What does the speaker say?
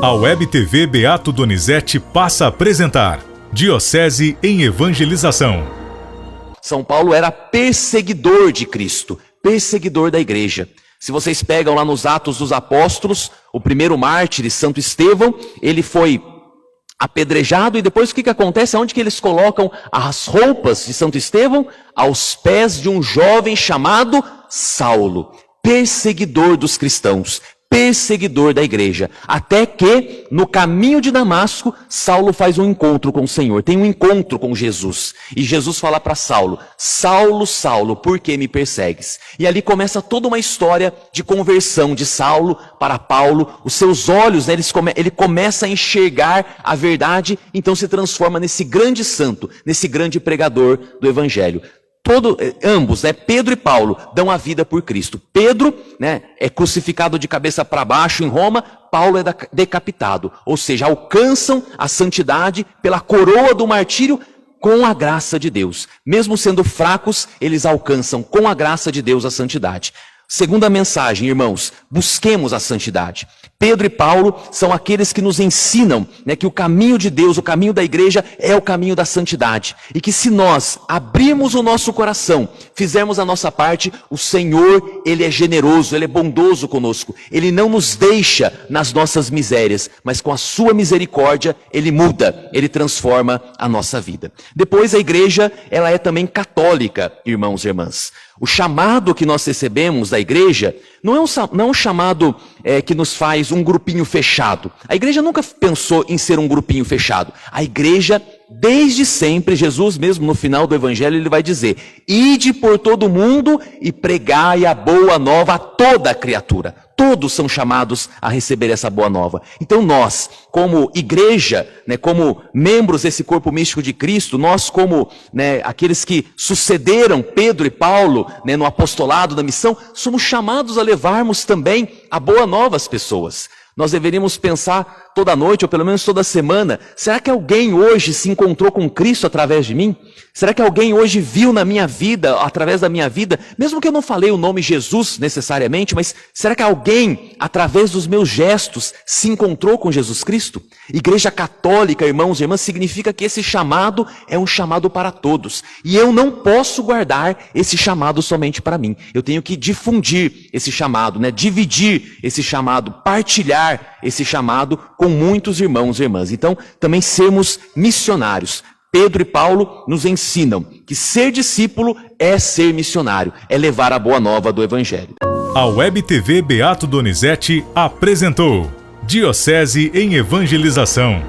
A Web TV Beato Donizete passa a apresentar Diocese em Evangelização. São Paulo era perseguidor de Cristo, perseguidor da igreja. Se vocês pegam lá nos Atos dos Apóstolos, o primeiro mártir, Santo Estevão, ele foi apedrejado e depois o que acontece? Onde que eles colocam as roupas de Santo Estevão? Aos pés de um jovem chamado Saulo, perseguidor dos cristãos, perseguidor da igreja. Até que, no caminho de Damasco, Saulo faz um encontro com o Senhor, tem um encontro com Jesus. E Jesus fala para Saulo: Saulo, Saulo, por que me persegues? E ali começa toda uma história de conversão de Saulo para Paulo. Os seus olhos, né, ele começa a enxergar a verdade, então se transforma nesse grande santo, nesse grande pregador do Evangelho. Ambos, né, Pedro e Paulo, dão a vida por Cristo. Pedro, né, é crucificado de cabeça para baixo em Roma, Paulo é decapitado. Ou seja, alcançam a santidade pela coroa do martírio com a graça de Deus. Mesmo sendo fracos, eles alcançam com a graça de Deus a santidade. Segunda mensagem, irmãos, busquemos a santidade. Pedro e Paulo são aqueles que nos ensinam, né, que o caminho de Deus, o caminho da igreja é o caminho da santidade. E que se nós abrirmos o nosso coração, fizermos a nossa parte, o Senhor, Ele é generoso, Ele é bondoso conosco. Ele não nos deixa nas nossas misérias, mas com a sua misericórdia, Ele muda, Ele transforma a nossa vida. Depois a igreja, ela é também católica, irmãos e irmãs. O chamado que nós recebemos da igreja não é um chamado que nos faz um grupinho fechado. A igreja nunca pensou em ser um grupinho fechado. A igreja, desde sempre, Jesus mesmo no final do Evangelho, ele vai dizer: ide por todo mundo e pregai a boa nova a toda criatura. Todos são chamados a receber essa boa nova. Então nós, como igreja, né, como membros desse corpo místico de Cristo, nós como, né, aqueles que sucederam Pedro e Paulo, né, no apostolado da missão, somos chamados a levarmos também a boa nova às pessoas. Nós deveríamos pensar toda noite, ou pelo menos toda semana: será que alguém hoje se encontrou com Cristo através de mim? Será que alguém hoje viu na minha vida, através da minha vida, mesmo que eu não falei o nome Jesus necessariamente, mas será que alguém, através dos meus gestos, se encontrou com Jesus Cristo? Igreja católica, irmãos e irmãs, significa que esse chamado é um chamado para todos. E eu não posso guardar esse chamado somente para mim. Eu tenho que difundir esse chamado, né? Dividir esse chamado, partilhar esse chamado com muitos irmãos e irmãs. Então, também sermos missionários. Pedro e Paulo nos ensinam que ser discípulo é ser missionário, é levar a boa nova do Evangelho. A Web TV Beato Donizete apresentou Diocese em Evangelização.